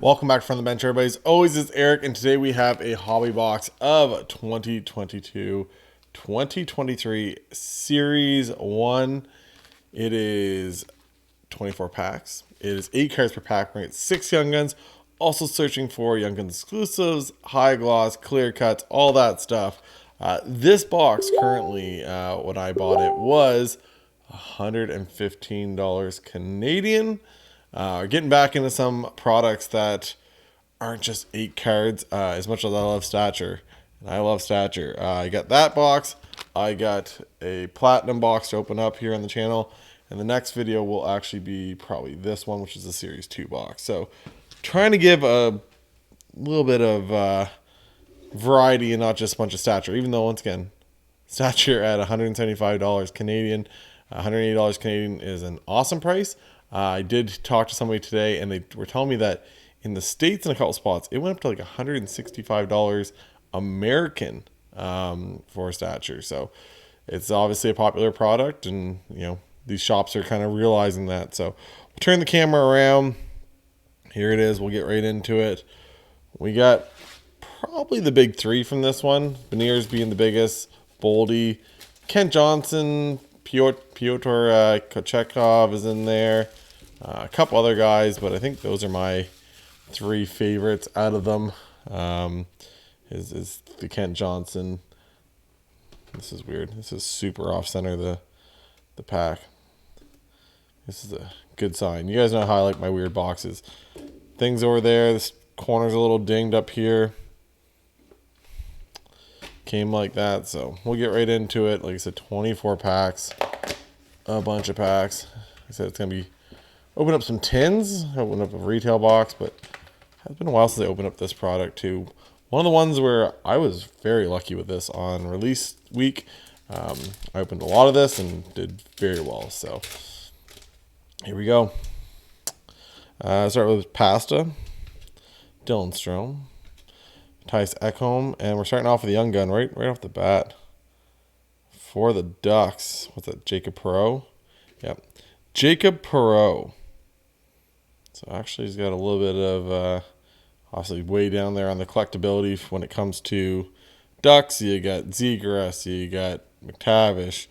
Welcome back from the bench, everybody. As always, it's Eric, and today we have a hobby box of 2022-2023 Series 1. It is 24 packs. It is 8 cards per pack. We're at 6 Young Guns. Also searching for Young Guns exclusives, high gloss, clear cuts, all that stuff. This box currently, when I bought it, was $115 Canadian. Getting back into some products that aren't just 8 cards. As much as I love Stature, and I love Stature, I got that box. I got a platinum box to open up here on the channel, and the next video will actually be probably this one, which is a Series 2 box. So trying to give a little bit of variety and not just a bunch of Stature, even though, once again, Stature at $175 Canadian, $180 Canadian is an awesome price. I did talk to somebody today, and they were telling me that in the States, in a couple spots, it went up to like $165 American for Stature. So it's obviously a popular product, and these shops are kind of realizing that. So we'll turn the camera around. Here it is. We'll get right into it. We got probably the big 3 from this one. Beniers being the biggest. Boldy, Kent Johnson, Piotr Kochekov is in there. A couple other guys, but I think those are my 3 favorites out of them. Is the Kent Johnson. This is weird. This is super off center, the pack. This is a good sign. You guys know how I like my weird boxes. Things over there. This corner's a little dinged up here. Came like that, so we'll get right into it. Like I said, 24 packs. A bunch of packs. Like I said, it's going to be open up some tins, open up a retail box, but it's been a while since I opened up this product too. One of the ones where I was very lucky with this on release week. I opened a lot of this and did very well. So here we go. Start with Pasta, Dylan Strome, Tice Ekholm, and we're starting off with a young gun right off the bat. For the Ducks, what's that? Jacob Perreault. Yep, Jacob Perreault. So actually, he's got a little bit of, obviously way down there on the collectability when it comes to Ducks. You got Zegras, you got McTavish,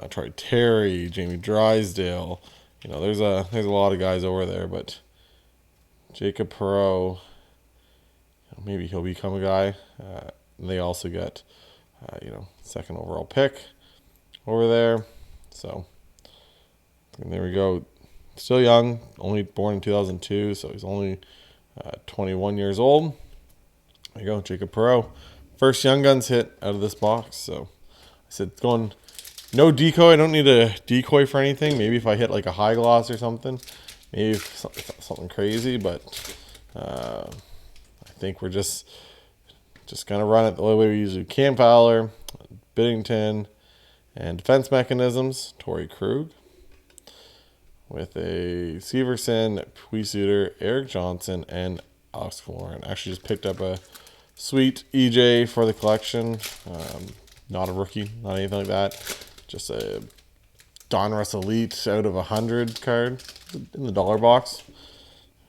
Troy Terry, Jamie Drysdale. There's a lot of guys over there, but Jacob Perreault, maybe he'll become a guy. And they also got, second overall pick over there. So and there we go. Still young, only born in 2002, so he's only 21 years old. There you go, Jacob Perreault. First Young Guns hit out of this box. So I said, going no decoy. I don't need a decoy for anything. Maybe if I hit like a high gloss or something, maybe something crazy. But I think we're just gonna run it the way we usually do. Cam Fowler, Biddington, and defense mechanisms. Torrey Krug. With a Severson, Puisuter, Eric Johnson, and Alex Florin. Actually just picked up a sweet EJ for the collection. Not a rookie, not anything like that. Just a Donruss Elite out of 100 card in the dollar box.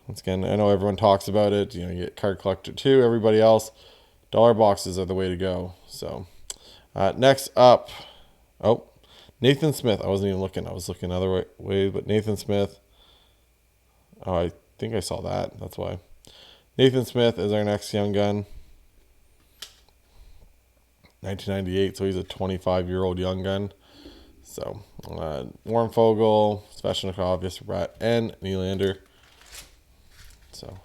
Once again, I know everyone talks about it. You get Card Collector 2, everybody else. Dollar boxes are the way to go. So next up, Nathan Smith. I wasn't even looking. I was looking other way, but Nathan Smith. Oh, I think I saw that. That's why. Nathan Smith is our next young gun. 1998, so he's a 25-year-old young gun. So, Warren Fogle, Sveshnikov, Yesterbrat, and Nylander. So,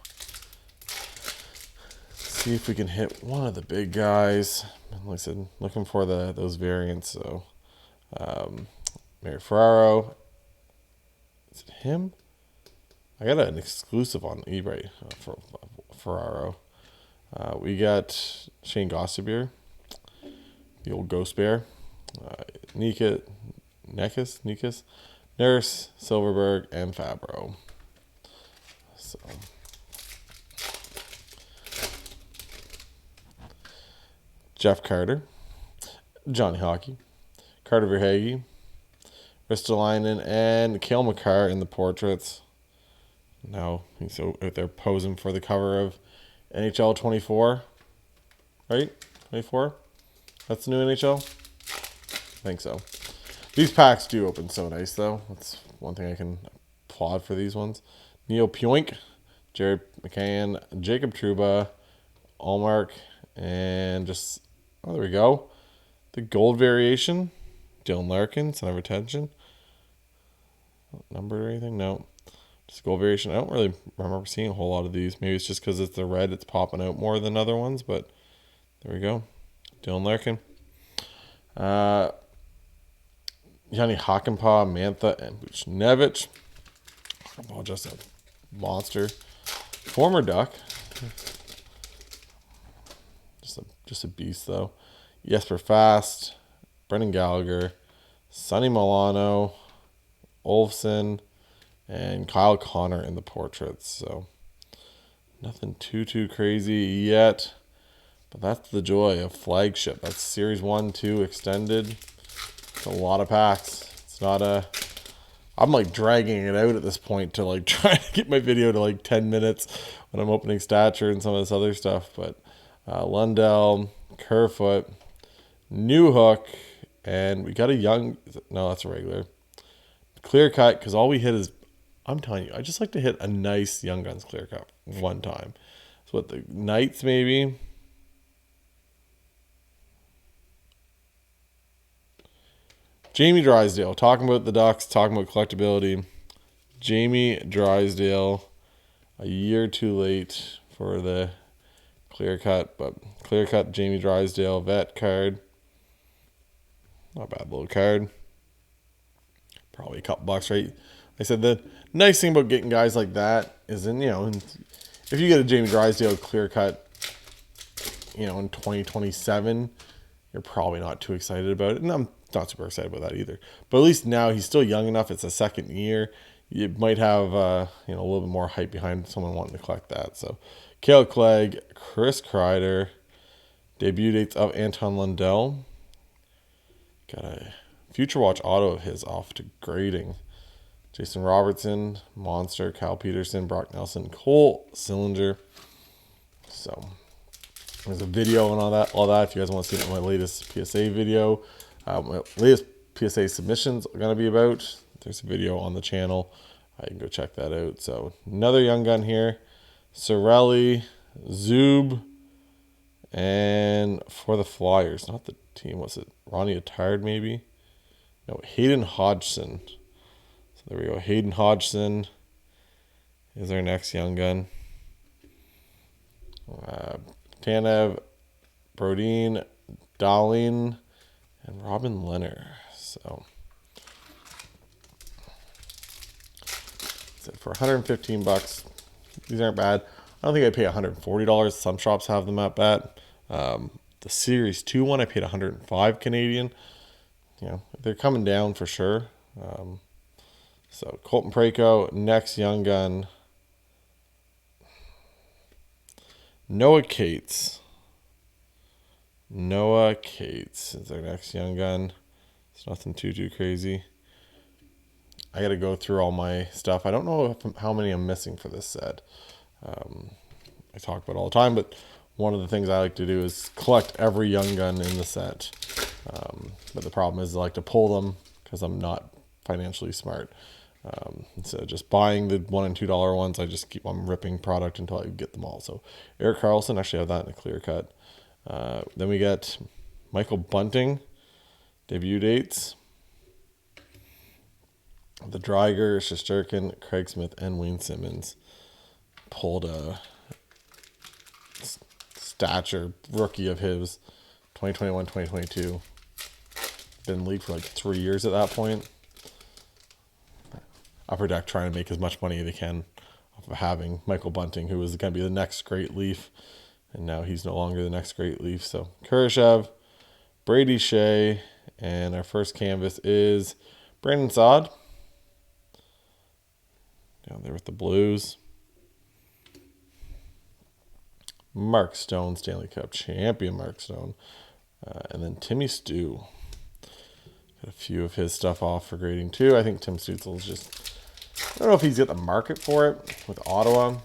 see if we can hit one of the big guys. Like I said, looking for those variants. So, Mary Ferraro. Is it him? I got an exclusive on eBay for Ferraro. We got Shane Gossabier, the old Ghost Bear. Nikas, Nurse, Silverberg, and Fabro. So Jeff Carter, Johnny Hockey, Carter Verhaeghe, Ristolainen, and Cale Makar in the portraits. Now he's out there posing for the cover of NHL 24, right? 24? That's the new NHL? I think so. These packs do open so nice, though. That's one thing I can applaud for these ones. Neil Pionk, Jared McCann, Jacob Trouba, Allmark, and just, oh, there we go. The gold variation, Dylan Larkin, son of retention. Numbered or anything? No. Just gold variation. I don't really remember seeing a whole lot of these. Maybe it's just because it's the red, it's popping out more than other ones, but there we go. Dylan Larkin. Yanni Hakanpää, Mantha, and Buchnevich. Oh, just a monster. Former Duck. Just a beast, though. Jesper Fast, Brendan Gallagher, Sonny Milano, Olofsson, and Kyle Connor in the portraits. So nothing too crazy yet. But that's the joy of Flagship. That's Series 1, 2 extended. It's a lot of packs. It's not a... I'm like dragging it out at this point to like try to get my video to like 10 minutes when I'm opening Stature and some of this other stuff. But Lundell, Kerfoot, Newhook, and we got a young... No, that's a regular. Clear cut, because all we hit is... I'm telling you, I just like to hit a nice Young Guns clear cut one time. So what, the Knights maybe... Jamie Drysdale, talking about the Ducks, talking about collectability. Jamie Drysdale, a year too late for the clear cut, but clear cut Jamie Drysdale vet card. Not a bad little card. Probably a couple bucks, right? Like I said, the nice thing about getting guys like that is if you get a Jamie Drysdale clear cut, in 2027, you're probably not too excited about it. And I'm not super excited about that either. But at least now he's still young enough. It's a second year. You might have a little bit more hype behind someone wanting to collect that. So Cale Clegg, Chris Kreider, debut dates of Anton Lundell. Got a Future Watch auto of his off to grading. Jason Robertson, Monster, Kyle Peterson, Brock Nelson, Cole Sillinger. So there's a video and all that. If you guys want to see what my latest PSA video, my latest PSA submissions are going to be about. There's a video on the channel. You can go check that out. So another young gun here. Sorelli, Zub, and for the Flyers, not the team, was it Ronnie Attard maybe? No, Hayden Hodgson. So there we go. Hayden Hodgson is our next young gun. Tanev, Brodin, Dahlin, and Robin Leonard. So for 115 bucks, these aren't bad. I don't think I pay $140. Some shops have them at that. The Series 2 one, I paid 105 Canadian. They're coming down for sure. So Colton Preco, next young gun. Noah Cates. Noah Cates is our next young gun. It's nothing too crazy. I got to go through all my stuff. I don't know how many I'm missing for this set. I talk about it all the time, but one of the things I like to do is collect every young gun in the set. But the problem is I like to pull them because I'm not financially smart. Instead of just buying the $1 and $2 ones, I just keep on ripping product until I get them all. So Eric Carlson, actually have that in a clear cut. Then we got Michael Bunting, debut dates. The Dreiger, Shesterkin, Craig Smith, and Wayne Simmons pulled a Stature rookie of his, 2021, 2022. Been in the league for like 3 years at that point. Upper Deck trying to make as much money as they can off of having Michael Bunting, who was going to be the next great Leaf. And now he's no longer the next great Leaf. So Kurashev, Brady Shea, and our first canvas is Brandon Saad. Down there with the Blues. Mark Stone, Stanley Cup champion Mark Stone. And then Timmy Stu. Got a few of his stuff off for grading too. I think Tim Stutzel's just I don't know if he's got the market for it with Ottawa. I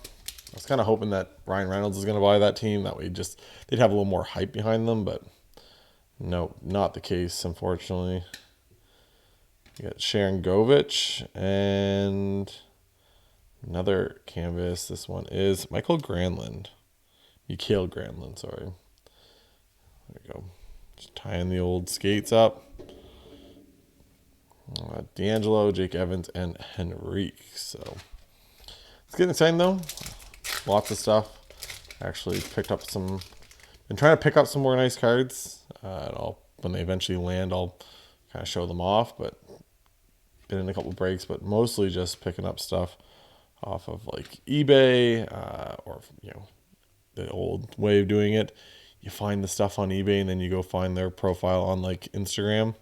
was kind of hoping that Ryan Reynolds is going to buy that team. That way they'd have a little more hype behind them, but no, not the case, unfortunately. You got Sharon Govich and another canvas. This one is Mikhail Granlund, sorry. There we go. Just tying the old skates up. D'Angelo, Jake Evans, and Henrique. So it's getting exciting though. Lots of stuff. Actually picked up some. Been trying to pick up some more nice cards. When they eventually land, I'll kind of show them off. But been in a couple breaks, but mostly just picking up stuff off of like eBay or the old way of doing it. You find the stuff on eBay and then you go find their profile on like Instagram.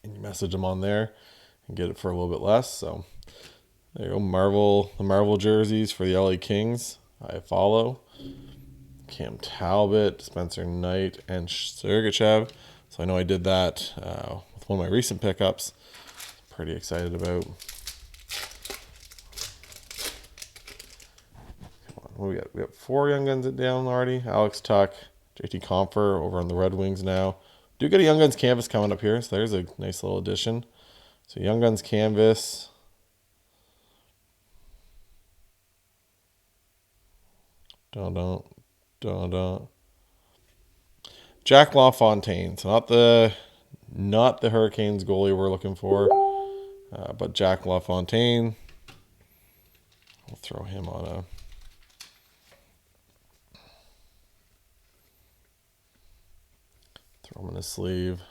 And you message them on there and get it for a little bit less. So there you go. The Marvel jerseys for the LA Kings. I follow. Cam Talbot, Spencer Knight, and Sergachev. So I know I did that with one of my recent pickups. Pretty excited about. Come on, what we got? We got 4 Young Guns down already. Alex Tuck, JT Compher over on the Red Wings now. Do get a Young Guns canvas coming up here, so there's a nice little addition. So Young Guns canvas. Jack LaFontaine. So not the Hurricanes goalie we're looking for, but Jack LaFontaine. We'll throw him on a. Throw him in a sleeve.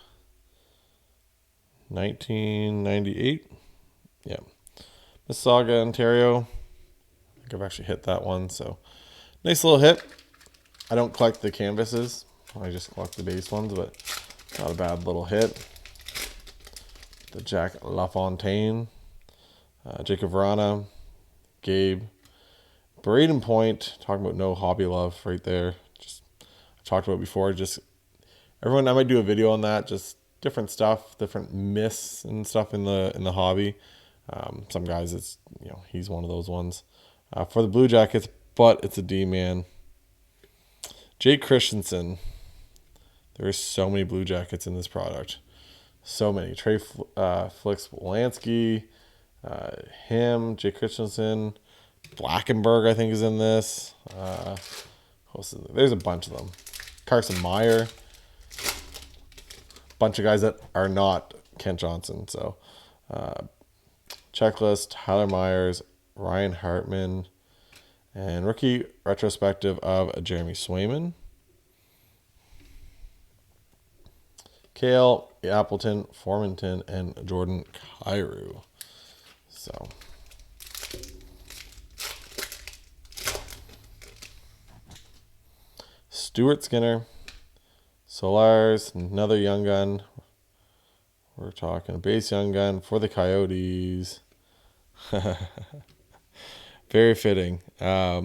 1998. Yeah. Mississauga, Ontario. I think I've actually hit that one. So nice little hit. I don't collect the canvases. I just collect the base ones, but not a bad little hit. The Jack LaFontaine. Jacob Vrana. Gabe. Braden Point. Talking about no hobby love right there. Just I've talked about it before. Everyone, I might do a video on that. Just different stuff, different myths and stuff in the hobby. Some guys, he's one of those ones. For the Blue Jackets, but it's a D-man. Jake Christensen. There are so many Blue Jackets in this product. So many. Trey Flicks Wolanski, Jake Christensen, Blackenberg, I think, is in this. There's a bunch of them. Carson Meyer. Bunch of guys that are not Kent Johnson. So checklist, Tyler Myers, Ryan Hartman, and rookie retrospective of Jeremy Swayman. Kale, Appleton, Formanton, and Jordan Kyrou. So Stuart Skinner, Solars, another young gun. We're talking a base young gun for the Coyotes. Very fitting. If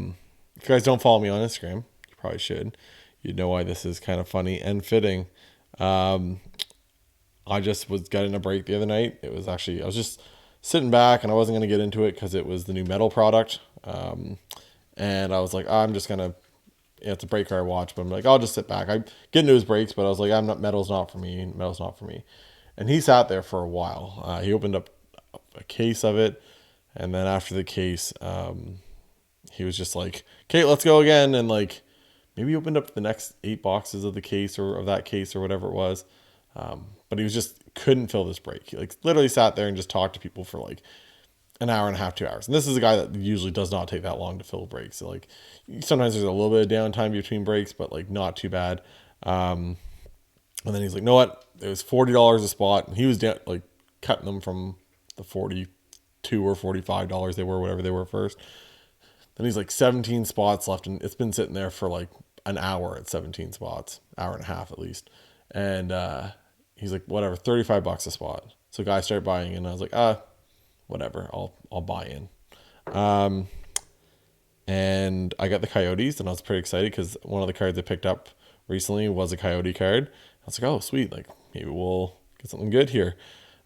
you guys don't follow me on Instagram, you probably should. You'd know why this is kind of funny and fitting. I just got in a break the other night. I was just sitting back and I wasn't going to get into it because it was the new metal product. And I was like, I'm just going to, it's a breaker I watch, but I'm like, I'll just sit back. I get into his breaks, but I was like, metal's not for me. Metal's not for me. And he sat there for a while. He opened up a case of it. And then after the case, he was just like, okay, let's go again. And like, maybe he opened up the next 8 boxes of the case or of that case or whatever it was. But he was just couldn't fill this break. He like literally sat there and just talked to people for like an hour and a half, 2 hours. And this is a guy that usually does not take that long to fill breaks. So like sometimes there's a little bit of downtime between breaks, but like not too bad. And then he's like, know what? It was $40 a spot. And he was like cutting them from the $42 or $45 they were, whatever they were first. Then he's like 17 spots left. And it's been sitting there for like an hour at 17 spots, hour and a half at least. And he's like, whatever, $35 a spot. So guys start buying in. And I was like, whatever, I'll buy in. And I got the Coyotes, and I was pretty excited because one of the cards I picked up recently was a Coyote card. I was like, oh, sweet, like maybe we'll get something good here.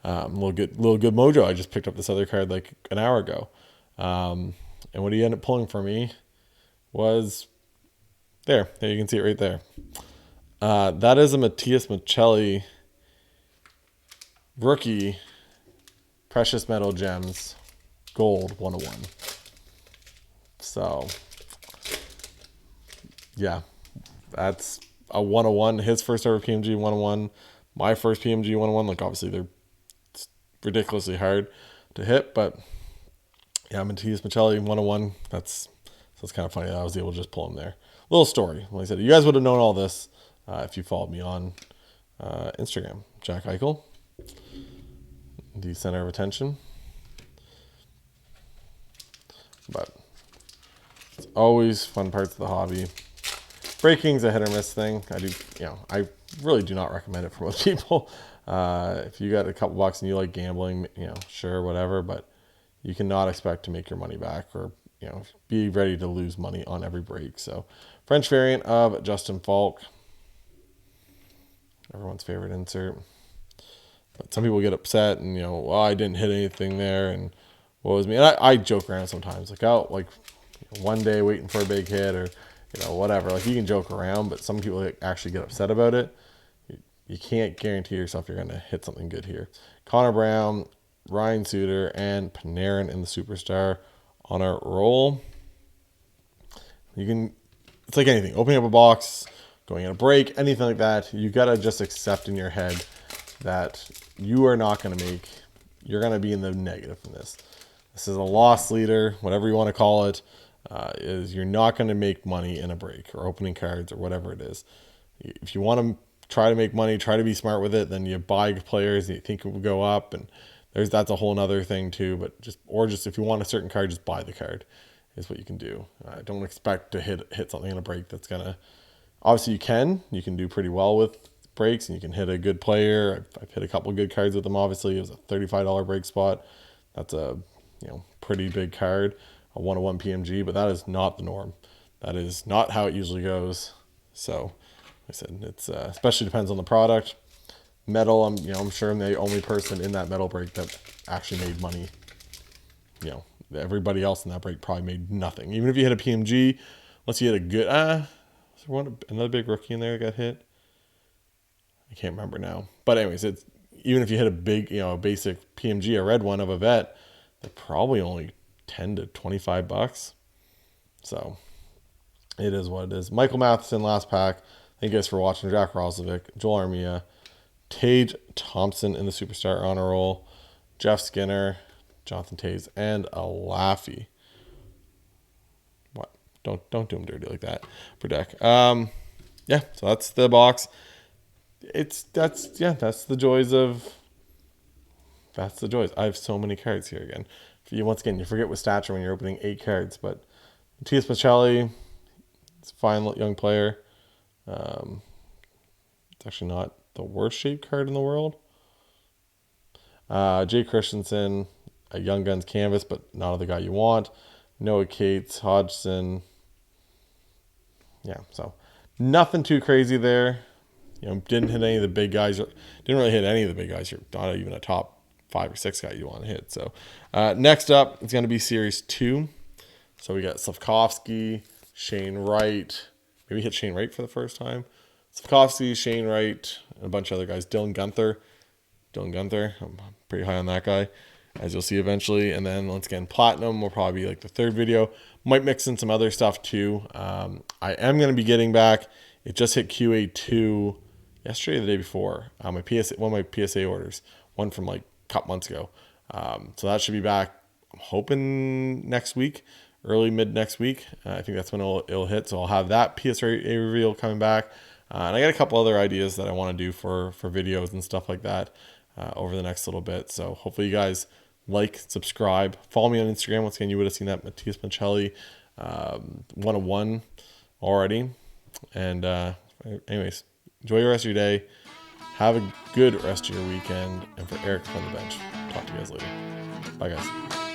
Little good mojo. I just picked up this other card like an hour ago. And what he ended up pulling for me was there. You can see it right there. That is a Matthias Michelli rookie precious metal gems gold 101. So yeah, that's a 101. His first ever PMG 101. My first PMG 101. Like obviously they're ridiculously hard to hit, but yeah, Matthias Michelli 101. That's kind of funny that I was able to just pull him there. Little story. Like I said, you guys would have known all this if you followed me on Instagram. Jack Eichel, the center of attention. But it's always fun parts of the hobby. Breaking's a hit or miss thing. I really do not recommend it for most people. If you got a couple bucks and you like gambling, sure, whatever, but you cannot expect to make your money back or, be ready to lose money on every break. So French variant of Justin Falk, everyone's favorite insert. But some people get upset and, well, I didn't hit anything there and what was me? And I joke around sometimes, like one day waiting for a big hit or, whatever. Like you can joke around, but some people actually get upset about it. You can't guarantee yourself you're going to hit something good here. Connor Brown, Ryan Suter, and Panarin in the Superstar on our roll. It's like anything. Opening up a box, going in a break, anything like that. You got to just accept in your head that you are not going to you're going to be in the negative from this. This is a loss leader, whatever you want to call it, is you're not going to make money in a break or opening cards or whatever it is. If you want to try to make money, try to be smart with it, then you buy players and you think it will go up, and that's a whole nother thing too. But just if you want a certain card, just buy the card is what you can do. Don't expect to hit something in a break that's gonna. Obviously, you can do pretty well with breaks, and you can hit a good player. I've hit a couple good cards with them. Obviously, it was a $35 break spot. That's a pretty big card, a 101 PMG, but that is not the norm. That is not how it usually goes. So, like I said, it's especially depends on the product. Metal, I'm sure I'm the only person in that metal break that actually made money. Everybody else in that break probably made nothing. Even if you hit a PMG, unless you hit a good another big rookie in there that got hit. I can't remember now. But anyways, it's even if you hit a big, a basic PMG, a red one of a vet, they're probably only $10 to $25. So it is what it is. Michael Matheson, last pack. Thank you guys for watching. Jack Roslovic, Joel Armia, Tage Thompson in the Superstar honor roll, Jeff Skinner, Jonathan Toews, and a Laffy. What? Don't do him dirty like that for deck. Yeah, so that's the box. That's the joys. I have so many cards here again. Once again, you forget with stature when you're opening 8 cards, but Matthias Michelli, it's a fine young player. It's actually not the worst shaped card in the world. Jay Christensen, a Young Guns canvas, but not the guy you want. Noah Cates, Hodgson. Yeah, so nothing too crazy there. Didn't hit any of the big guys. Didn't really hit any of the big guys. You're not even a top 5 or 6 guy you want to hit. So next up, it's going to be Series 2. So we got Slavkovsky, Shane Wright. Maybe hit Shane Wright for the first time. Slavkovsky, Shane Wright, and a bunch of other guys. Dylan Guenther. I'm pretty high on that guy, as you'll see eventually. And then once again, Platinum will probably be like the third video. Might mix in some other stuff too. I am going to be getting back. It just hit QA2 yesterday or the day before. One of my PSA orders. One from like a couple months ago. So that should be back, I'm hoping next week. Early mid next week. I think that's when it'll hit. So I'll have that PSA reveal coming back. And I got a couple other ideas that I want to do for videos and stuff like that over the next little bit. So hopefully you guys like, subscribe, follow me on Instagram. Once again, you would have seen that Matthias Michelli 101 already. And anyways, enjoy the rest of your day. Have a good rest of your weekend. And for Eric from the bench, talk to you guys later. Bye, guys.